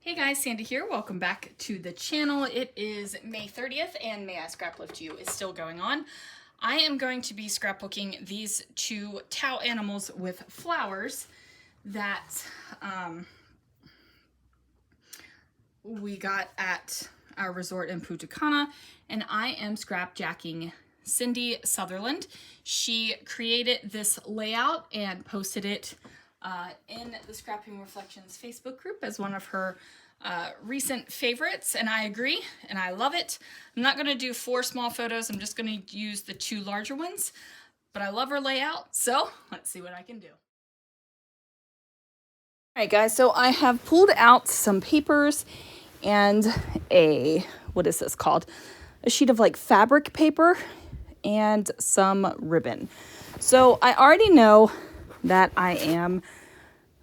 Hey guys, Sandy here. Welcome back to the channel. It is May 30th and May I Scraplift You is still going on. I am going to be scrapbooking these two Tao animals with flowers that we got at our resort in Punta Cana, and I am scrapjacking Cindy Sutherland. She created this layout and posted it in the Scrapping Reflections Facebook group as one of her recent favorites, and I agree, and I love it. I'm not going to do 4 small photos. I'm just going to use the 2 larger ones, but I love her layout, so let's see what I can do. All right, guys, so I have pulled out some papers and what is this called? A sheet of like fabric paper and some ribbon. So I already know that I am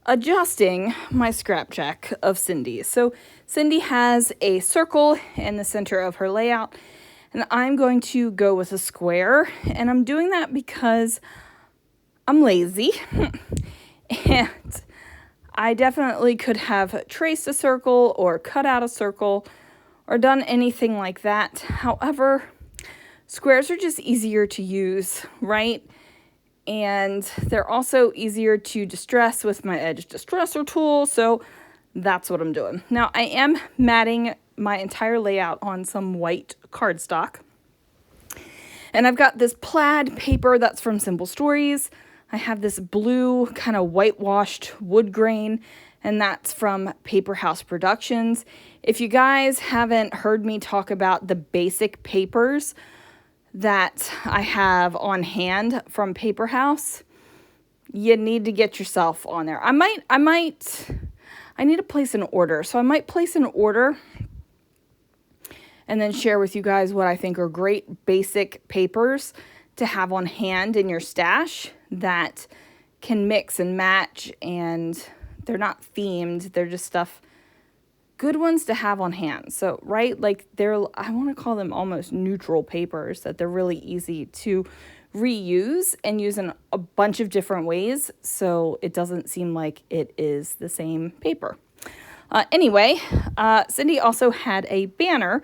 adjusting my scrapjack of Cindy. So Cindy has a circle in the center of her layout, and I'm going to go with a square, and I'm doing that because I'm lazy and I definitely could have traced a circle or cut out a circle or done anything like that. However, squares are just easier to use, right? And they're also easier to distress with my edge distressor tool, so that's what I'm doing. Now, I am matting my entire layout on some white cardstock. And I've got this plaid paper that's from Simple Stories. I have this blue kind of whitewashed wood grain, and that's from Paper House Productions. If you guys haven't heard me talk about the basic papers that I have on hand from Paper House, you need to get yourself on there. I need to place an order. So I might place an order and then share with you guys what I think are great basic papers to have on hand in your stash that can mix and match, and they're not themed. They're just good ones to have on hand. So, right, like I want to call them almost neutral papers, that they're really easy to reuse and use in a bunch of different ways, so it doesn't seem like it is the same paper. Anyway, Cindy also had a banner,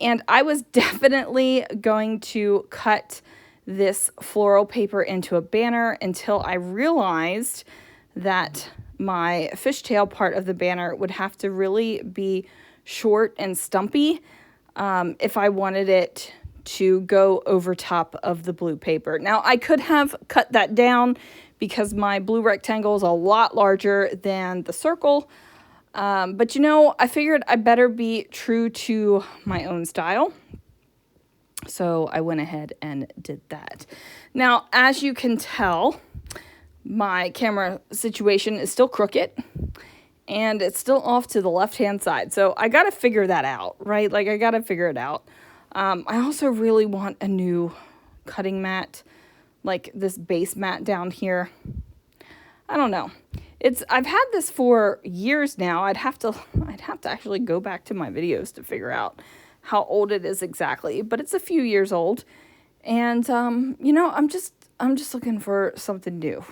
and I was definitely going to cut this floral paper into a banner until I realized that my fishtail part of the banner would have to really be short and stumpy if I wanted it to go over top of the blue paper. Now, I could have cut that down because my blue rectangle is a lot larger than the circle. But you know, I figured I better be true to my own style. So I went ahead and did that. Now, as you can tell, my camera situation is still crooked and it's still off to the left-hand side. So I got to figure that out, right? Like, I got to figure it out. I also really want a new cutting mat, like this base mat down here. I don't know. I've had this for years now. I'd have to actually go back to my videos to figure out how old it is exactly, but it's a few years old. And you know, I'm just looking for something new.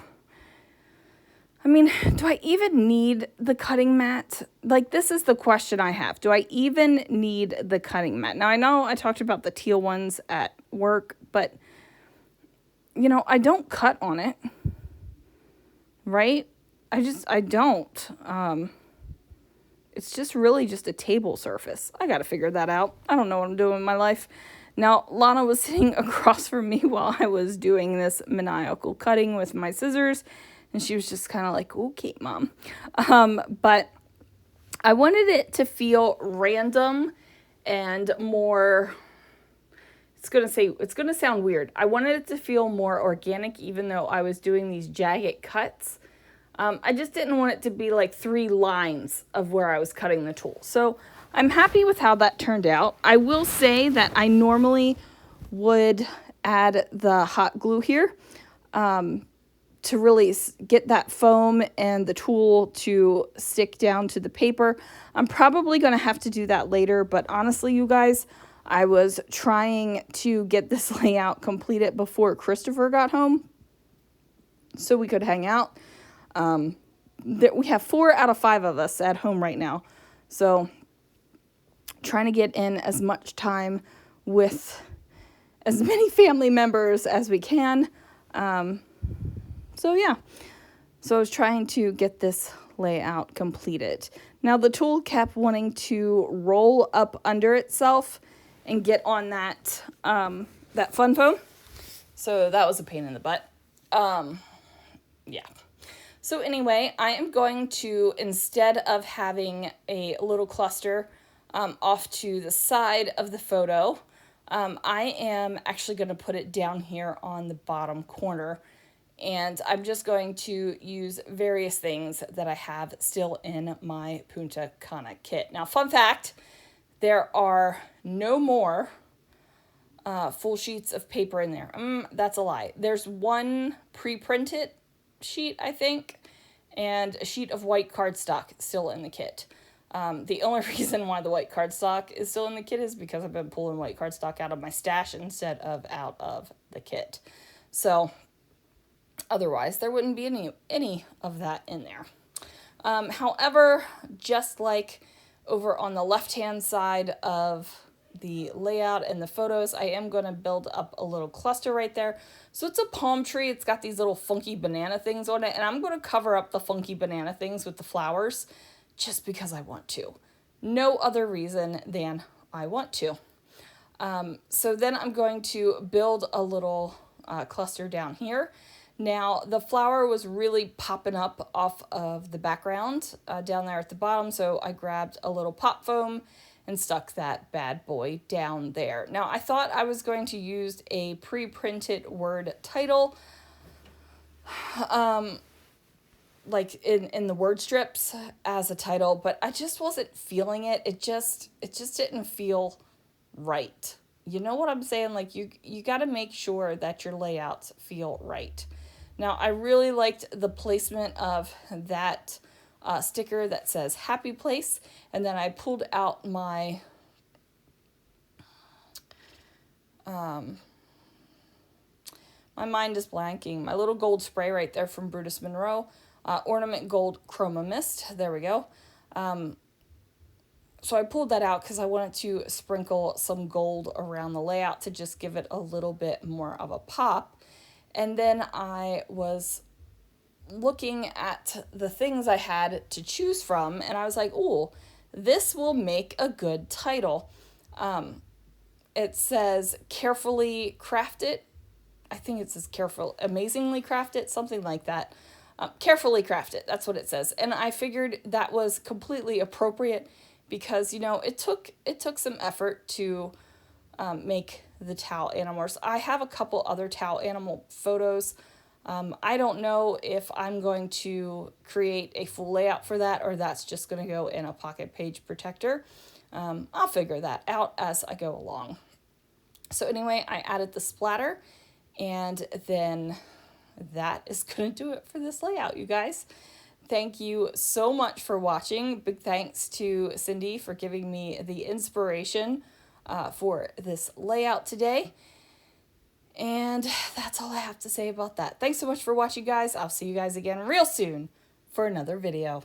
I mean, do I even need the cutting mat? Like, this is the question I have. Do I even need the cutting mat? Now, I know I talked about the teal ones at work, but you know, I don't cut on it, right? I don't. It's just really just a table surface. I got to figure that out. I don't know what I'm doing in my life. Now, Lana was sitting across from me while I was doing this maniacal cutting with my scissors, and she was just kind of like, okay, Mom. But I wanted it to feel random and more, it's going to sound weird. I wanted it to feel more organic, even though I was doing these jagged cuts. I just didn't want it to be like 3 lines of where I was cutting the tool. So I'm happy with how that turned out. I will say that I normally would add the hot glue here to really get that foam and the tool to stick down to the paper. I'm probably going to have to do that later, but honestly, you guys, I was trying to get this layout completed before Christopher got home so we could hang out. We have 4 out of 5 of us at home right now. So trying to get in as much time with as many family members as we can. So yeah, so I was trying to get this layout completed. Now the tool kept wanting to roll up under itself and get on that, that fun foam. So that was a pain in the butt. Yeah. So anyway, I am going to, instead of having a little cluster off to the side of the photo, I am actually going to put it down here on the bottom corner. And I'm just going to use various things that I have still in my Punta Cana kit. Now, fun fact, there are no more full sheets of paper in there. That's a lie. There's one pre-printed sheet, I think, and a sheet of white cardstock still in the kit. The only reason why the white cardstock is still in the kit is because I've been pulling white cardstock out of my stash instead of out of the kit. So otherwise, there wouldn't be any of that in there. However, just like over on the left-hand side of the layout and the photos, I am going to build up a little cluster right there. So it's a palm tree. It's got these little funky banana things on it, and I'm going to cover up the funky banana things with the flowers just because I want to. No other reason than I want to. So then I'm going to build a little cluster down here. Now, the flower was really popping up off of the background down there at the bottom, so I grabbed a little pop foam and stuck that bad boy down there. Now, I thought I was going to use a pre-printed word title, like in the word strips as a title, but I just wasn't feeling it. It just didn't feel right. You know what I'm saying? Like, you got to make sure that your layouts feel right. Now, I really liked the placement of that sticker that says Happy Place, and then I pulled out my my mind is blanking, my little gold spray right there from Brutus Monroe, Ornament Gold Chroma Mist. There we go. So I pulled that out because I wanted to sprinkle some gold around the layout to just give it a little bit more of a pop. And then I was looking at the things I had to choose from, and I was like, oh, this will make a good title. It says carefully crafted. I think it says amazingly crafted, something like that. Carefully crafted, that's what it says. And I figured that was completely appropriate because, you know, it took some effort to make the towel animals. I have a couple other towel animal photos. I don't know if I'm going to create a full layout for that or that's just going to go in a pocket page protector. I'll figure that out as I go along. So anyway, I added the splatter, and then that is going to do it for this layout, you guys. Thank you so much for watching. Big thanks to Cindy for giving me the inspiration for this layout today. And that's all I have to say about that. Thanks so much for watching, guys. I'll see you guys again real soon for another video.